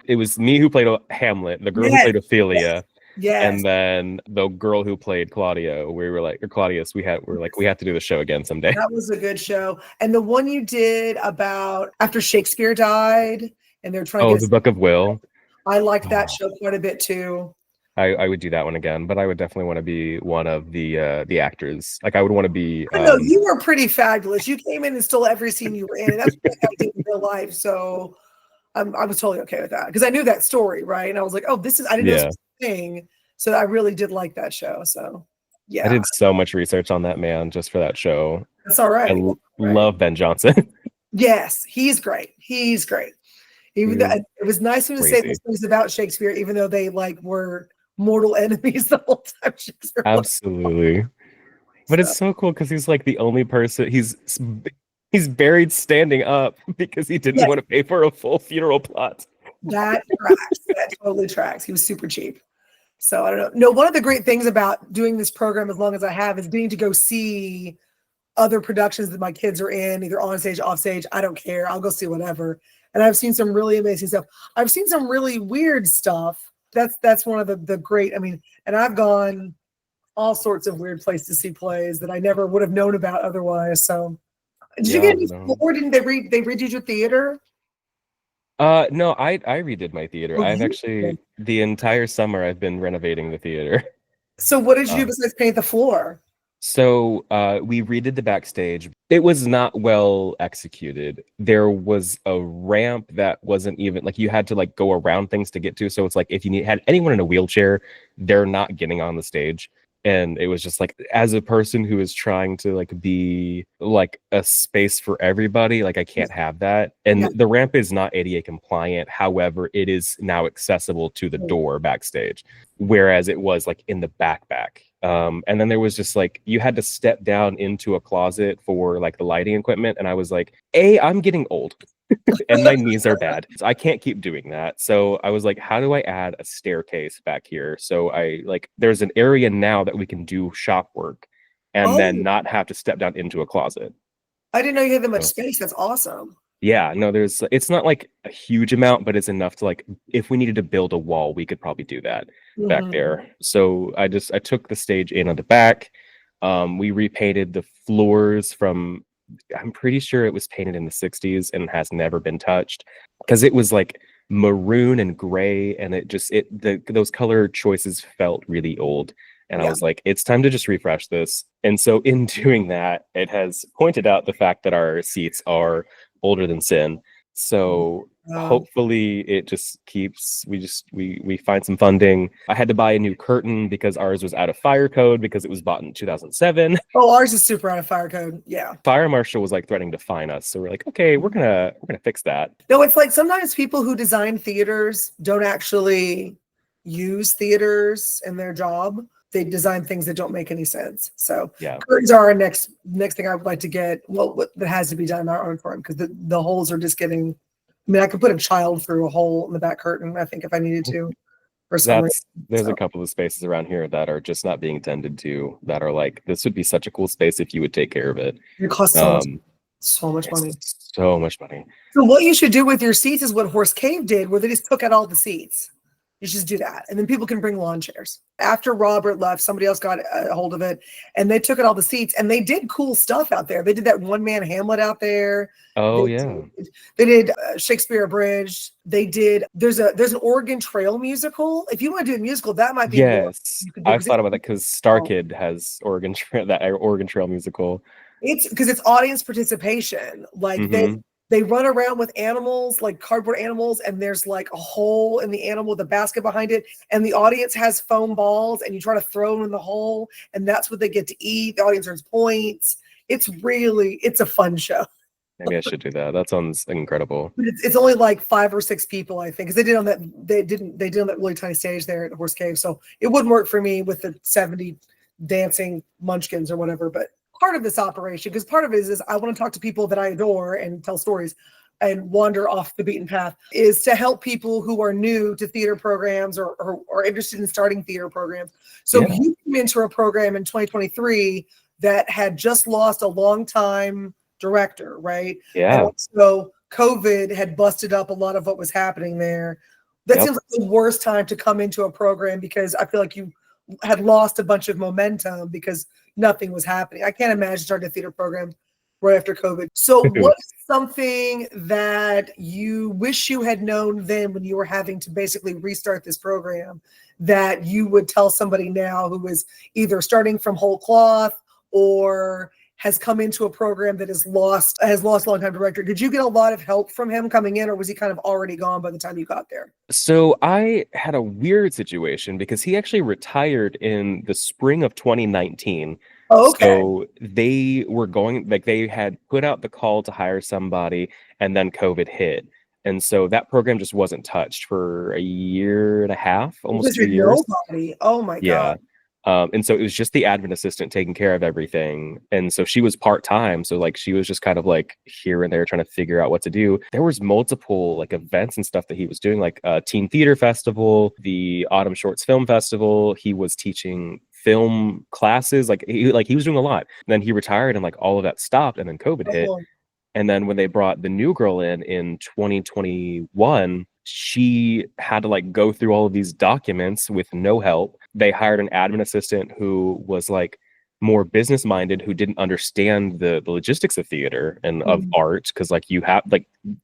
B: it was me who played Hamlet, the girl who played Ophelia.
A: Yes.
B: And then the girl who played Claudio, we were like, or Claudius, we have to do the show again someday.
A: That was a good show. And the one you did about after Shakespeare died and they're trying to
B: the Book of Will.
A: I liked that show quite a bit too.
B: I would do that one again, but I would definitely want to be one of the actors. Like I would want to be.
A: I know you were pretty fabulous. You came in and stole every scene you were in, and that's what I did in real life. So I was totally okay with that because I knew that story, right? And I was like, oh, I didn't know this was a thing. So I really did like that show. So yeah,
B: I did so much research on that man just for that show.
A: that's all right.
B: Love Ben Johnson.
A: Yes, he's great. He's great. Even it was nice of him to say these things about Shakespeare, even though they like were mortal enemies the whole time. Shakespeare
B: Absolutely. But it's so cool because he's like the only person. He's buried standing up because he didn't want to pay for a full funeral plot.
A: That tracks. That totally tracks. He was super cheap. So I don't know. No, one of the great things about doing this program as long as I have is getting to go see other productions that my kids are in, either on stage, off stage. I don't care. I'll go see whatever. And I've seen some really amazing stuff. I've seen some really weird stuff. That's one of the great, I mean, and I've gone all sorts of weird places to see plays that I never would have known about otherwise. So did you get any floor? Didn't they redid your theater?
B: No, I redid my theater. I've actually the entire summer I've been renovating the theater.
A: So what did you do besides paint the floor?
B: So we redid the backstage. It was not well executed. There was a ramp that wasn't even like you had to like go around things to get to. So it's like if you had anyone in a wheelchair, they're not getting on the stage. And it was just like, as a person who is trying to like be like a space for everybody, like I can't have that. And the ramp is not ADA compliant. However, it is now accessible to the door backstage, whereas it was like in the back. And then there was just like, you had to step down into a closet for like the lighting equipment. And I was like, I'm getting old. And my knees are bad. So I can't keep doing that. So I was like, how do I add a staircase back here? So there's an area now that we can do shop work and then not have to step down into a closet.
A: I didn't know you had that much space. That's awesome.
B: Yeah, no, it's not like a huge amount, but it's enough to like, if we needed to build a wall, we could probably do that back there. So I took the stage in on the back. We repainted the floors from, I'm pretty sure it was painted in the 60s and has never been touched because it was like maroon and gray, and those color choices felt really old. And I was like, it's time to just refresh this. And so in doing that, it has pointed out the fact that our seats are older than sin. So hopefully it just keeps, we find some funding. I had to buy a new curtain because ours was out of fire code because it was bought in 2007.
A: Oh, ours is super out of fire code. Yeah.
B: Fire marshal was like threatening to fine us. So we're like, okay, we're gonna fix that.
A: No, it's like sometimes people who design theaters don't actually use theaters in their job. They design things that don't make any sense. So curtains are our next thing I would like to get. Well, that has to be done in our auditorium because the holes are just getting. I mean, I could put a child through a hole in the back curtain, I think, if I needed to.
B: There's a couple of spaces around here that are just not being tended to. That are like, this would be such a cool space if you would take care of it.
A: It costs so much money.
B: So much money.
A: So what you should do with your seats is what Horse Cave did, where they just took out all the seats. You should do that. And then people can bring lawn chairs. After Robert left, somebody else got a hold of it and they took out all the seats and they did cool stuff out there. They did that one-man Hamlet out there. They did Shakespeare Abridged. There's an Oregon Trail musical. If you want to do a musical, that might be.
B: Yes, I've thought about that because Star Kid has Oregon Trail musical.
A: It's because it's audience participation. Like they run around with animals, like cardboard animals, and there's like a hole in the animal with a basket behind it, and the audience has foam balls, and you try to throw them in the hole, and that's what they get to eat. The audience earns points. It's a fun show.
B: Maybe I should do that. That sounds incredible.
A: But it's only like 5 or 6 people, I think, because they did on that really tiny stage there at the Horse Cave. So it wouldn't work for me with the 70 dancing munchkins or whatever, but part of this operation, because part of it is I want to talk to people that I adore and tell stories and wander off the beaten path, is to help people who are new to theater programs or are interested in starting theater programs. So you came into a program in 2023 that had just lost a longtime director, right?
B: Yeah.
A: And so COVID had busted up a lot of what was happening there. That seems like the worst time to come into a program because I feel like you had lost a bunch of momentum because nothing was happening. I can't imagine starting a theater program right after COVID. So what's something that you wish you had known then when you were having to basically restart this program that you would tell somebody now who is either starting from whole cloth or has come into a program that has lost longtime director? Did you get a lot of help from him coming in, or was he kind of already gone by the time you got there?
B: So I had a weird situation because he actually retired in the spring of 2019.
A: Oh, okay.
B: So they were going, like, they had put out the call to hire somebody, and then COVID hit. And so that program just wasn't touched for a year and a half, almost 2 years.
A: Nobody. Oh my
B: Yeah.
A: God.
B: And so it was just the admin assistant taking care of everything. And so she was part-time. So like she was just kind of like here and there trying to figure out what to do. There was multiple like events and stuff that he was doing, like Teen Theater Festival, the Autumn Shorts Film Festival. He was teaching film classes. Like he was doing a lot. And then he retired and like all of that stopped, and then COVID hit. And then when they brought the new girl in 2021, she had to like go through all of these documents with no help. They hired an admin assistant who was like more business minded, who didn't understand the logistics of theater and of art. Cause like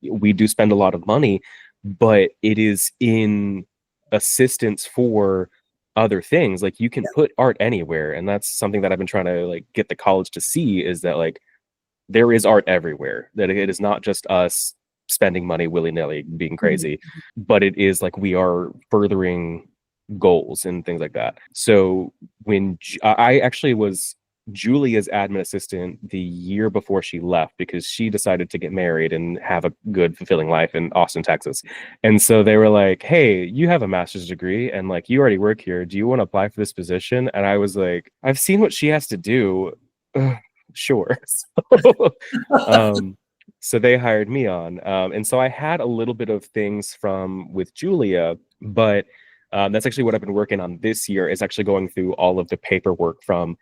B: we do spend a lot of money, but it is in assistance for other things. Like you can put art anywhere. And that's something that I've been trying to like get the college to see, is that like there is art everywhere, that it is not just us spending money willy-nilly being crazy, but it is like we are furthering goals and things like that. So when I actually was Julia's admin assistant the year before she left, because she decided to get married and have a good fulfilling life in Austin, Texas. And so they were like, hey, you have a master's degree and like you already work here, do you want to apply for this position? And I was like, I've seen what she has to do. Sure. So they hired me on. And so I had a little bit of things with Julia, but that's actually what I've been working on this year, is actually going through all of the paperwork from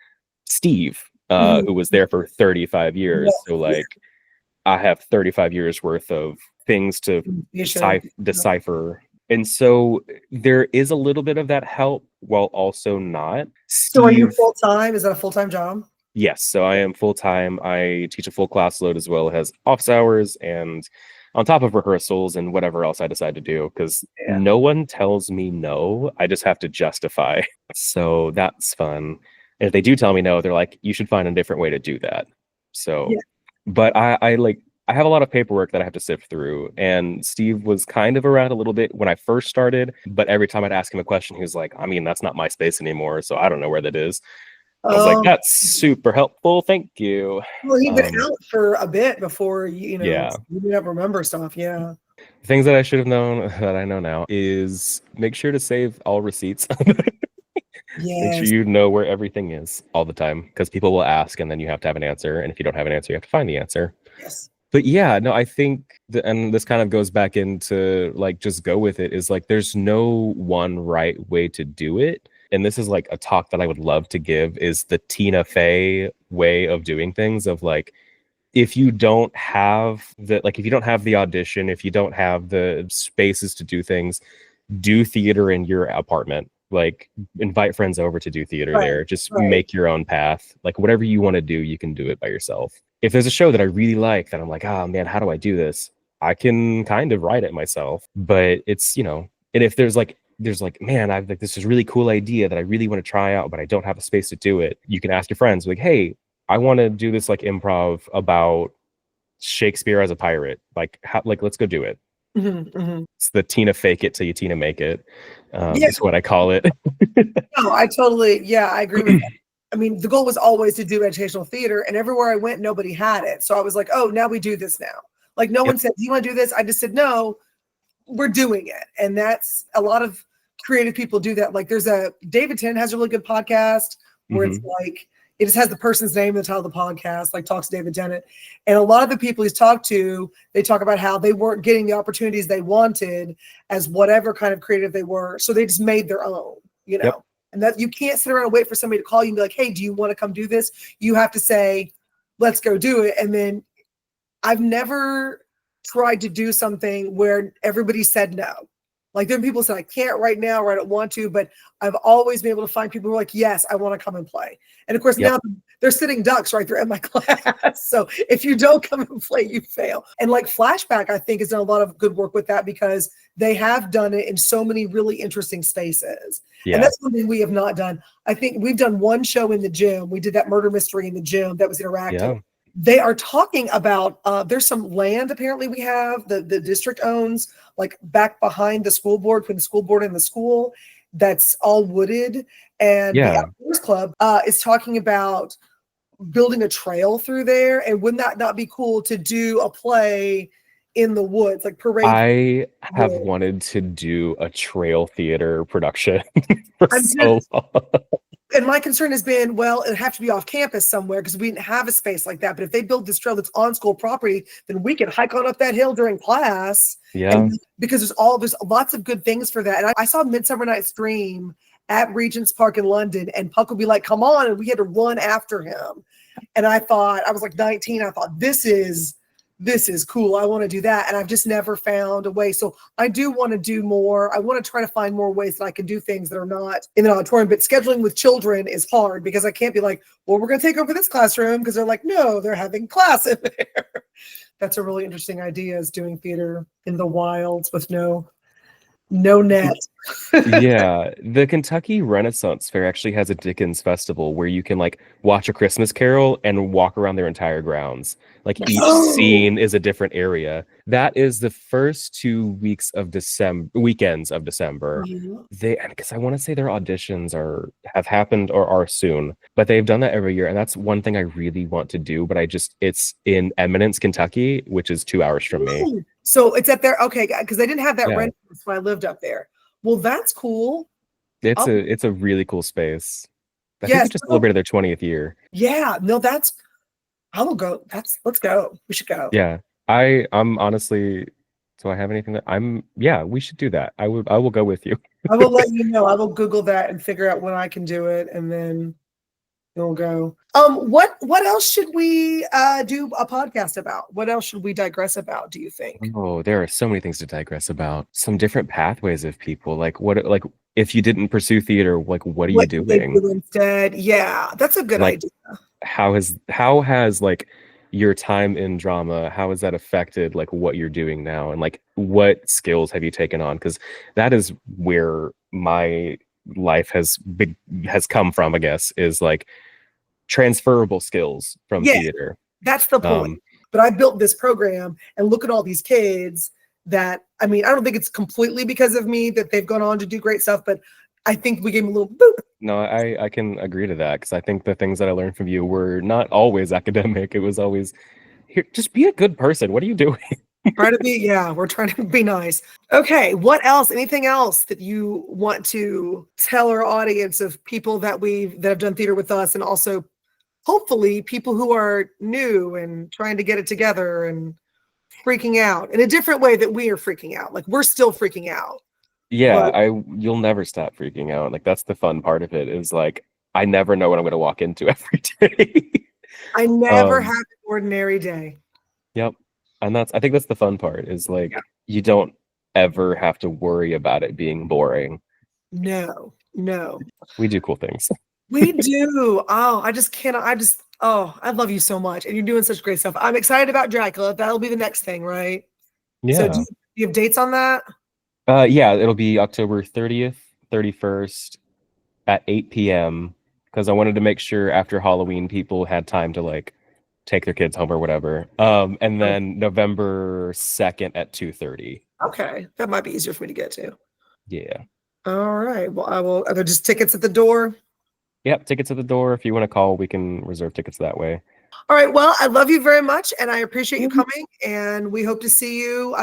B: Steve, who was there for 35 years. So like I have 35 years worth of things to decipher. And so there is a little bit of that help while also not.
A: So are you full-time? Is that a full-time job?
B: Yes, so I am full-time. I teach a full class load as well as office hours, and on top of rehearsals and whatever else I decide to do, because no one tells me no. I just have to justify. So that's fun. And if they do tell me no, they're like, you should find a different way to do that. So, but I have a lot of paperwork that I have to sift through, and Steve was kind of around a little bit when I first started, but every time I'd ask him a question, he was like, I mean, that's not my space anymore, so I don't know where that is. I was like, that's super helpful. Thank you.
A: Well, he'd been out for a bit before, you didn't remember stuff. Yeah.
B: Things that I should have known that I know now is make sure to save all receipts. Make sure you know where everything is all the time, because people will ask and then you have to have an answer. And if you don't have an answer, you have to find the answer.
A: Yes.
B: But yeah, no, I think, and this kind of goes back into like, just go with it, is like, there's no one right way to do it. And this is like a talk that I would love to give, is the Tina Fey way of doing things, of like, if you don't have the audition, if you don't have the spaces to do things, do theater in your apartment. Like, invite friends over to do theater there. Just make your own path. Like, whatever you want to do, you can do it by yourself. If there's a show that I really like that I'm like, oh man, how do I do this? I can kind of write it myself. But it's, and if there's like, man, I've like this is a really cool idea that I really want to try out, but I don't have a space to do it. You can ask your friends, like, hey, I want to do this like improv about Shakespeare as a pirate. Like, let's go do it. It's the Tina fake it till you Tina make it. Is what I call it.
A: No, I agree with that. I mean, the goal was always to do educational theater, and everywhere I went, nobody had it. So I was like, oh, now we do this now. Like, no one said, do you want to do this? I just said, no, we're doing it. And that's a lot of creative people do that. Like, there's David Tennant has a really good podcast where it's like, it just has the person's name in the title of the podcast, like Talks to David Tennant. And a lot of the people he's talked to, they talk about how they weren't getting the opportunities they wanted as whatever kind of creative they were. So they just made their own, and that you can't sit around and wait for somebody to call you and be like, hey, do you want to come do this? You have to say, let's go do it. And then I've never tried to do something where everybody said no. Like, there are people said, I can't right now, or I don't want to, but I've always been able to find people who are like, yes, I want to come and play. And of course, now they're sitting ducks right there in my class. So if you don't come and play, you fail. And like Flashback, I think has done a lot of good work with that because they have done it in so many really interesting spaces.
B: Yeah.
A: And that's something we have not done. I think we've done one show in the gym. We did that murder mystery in the gym that was interactive.
B: Yeah.
A: They are talking about, there's some land apparently we have, the district owns, like back behind the school board, between the school board and the school, that's all wooded. And the Outdoors Club is talking about building a trail through there. And wouldn't that not be cool to do a play in the woods, like parade?
B: I have wanted to do a trail theater production for so long.
A: And my concern has been, well, it'd have to be off campus somewhere because we didn't have a space like that. But if they build this trail that's on school property, then we can hike on up that hill during class.
B: Yeah.
A: Because there's lots of good things for that. And I saw Midsummer Night's Dream at Regent's Park in London, and Puck would be like, come on. And we had to run after him. And I was like 19. I thought, this is cool. I want to do that. And I've just never found a way. So I do want to do more. I want to try to find more ways that I can do things that are not in the auditorium. But scheduling with children is hard because I can't be like, well, we're going to take over this classroom, because they're like, no, they're having class in there. That's a really interesting idea, is doing theater in the wilds with no net.
B: Yeah, the Kentucky Renaissance Fair actually has a Dickens festival where you can like watch A Christmas Carol and walk around their entire grounds. Like each scene is a different area. That is the first 2 weekends of December. Because I want to say their auditions have happened or are soon, but they've done that every year, and that's one thing I really want to do. But it's in Eminence, Kentucky, which is 2 hours from me.
A: So it's up there, okay? Because I didn't have that Renaissance when I lived up there. Well, that's cool.
B: It's a really cool space. I think they just celebrated their 20th year.
A: Yeah, no, I will go. Let's go. We should go.
B: Yeah. I'm honestly, do I have anything we should do that. I will go with you.
A: I will let you know. I will Google that and figure out when I can do it, and then we'll go. What else should we do a podcast about? What else should we digress about, do you think?
B: Oh, there are so many things to digress about. Some different pathways of people. Like if you didn't pursue theater, like what are you doing?
A: They do instead? Yeah, that's a good idea.
B: How has like your time in drama, how has that affected like what you're doing now, and like what skills have you taken on? Because that is where my life has come from, I guess, is like transferable skills from theater. That's the point.
A: But I built this program, and look at all these kids that, I don't think it's completely because of me that they've gone on to do great stuff, but I think we gave them a little boop.
B: No, I can agree to that, because I think the things that I learned from you were not always academic. It was always, here, just be a good person. What are you doing?
A: We're trying to be nice. Okay, what else? Anything else that you want to tell our audience of people that have done theater with us, and also hopefully people who are new and trying to get it together and freaking out in a different way that we are freaking out. Like, we're still freaking out.
B: Yeah, you'll never stop freaking out. Like, that's the fun part of it, is like, I never know what I'm going to walk into every day.
A: I never have an ordinary day.
B: Yep. And I think that's the fun part, is like, you don't ever have to worry about it being boring.
A: No.
B: We do cool things.
A: We do. I love you so much. And you're doing such great stuff. I'm excited about Dracula. That'll be the next thing, right?
B: Yeah.
A: So do you have dates on that?
B: Yeah, it'll be October 30th, 31st at 8 p.m. because I wanted to make sure after Halloween people had time to like take their kids home or whatever. And then November 2nd at 2:30.
A: Okay, that might be easier for me to get to.
B: Yeah.
A: All right. Well, are there just tickets at the door?
B: Yep, tickets at the door. If you want to call, we can reserve tickets that way.
A: All right. Well, I love you very much, and I appreciate you coming, and we hope to see you.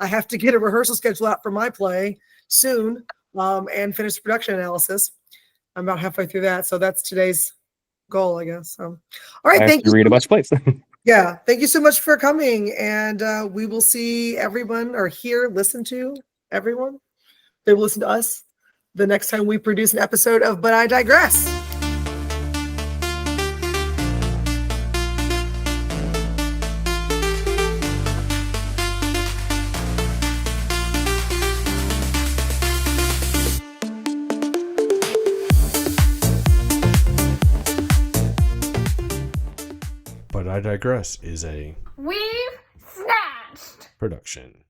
A: I have to get a rehearsal schedule out for my play soon, and finish the production analysis. I'm about halfway through that, so that's today's goal, I guess. All right, thank you.
B: Read a bunch of plays.
A: Yeah, thank you so much for coming, and we will see everyone, or listen to everyone. They will listen to us the next time we produce an episode of But I Digress.
D: I Digress is a
E: We've Snatched
D: production.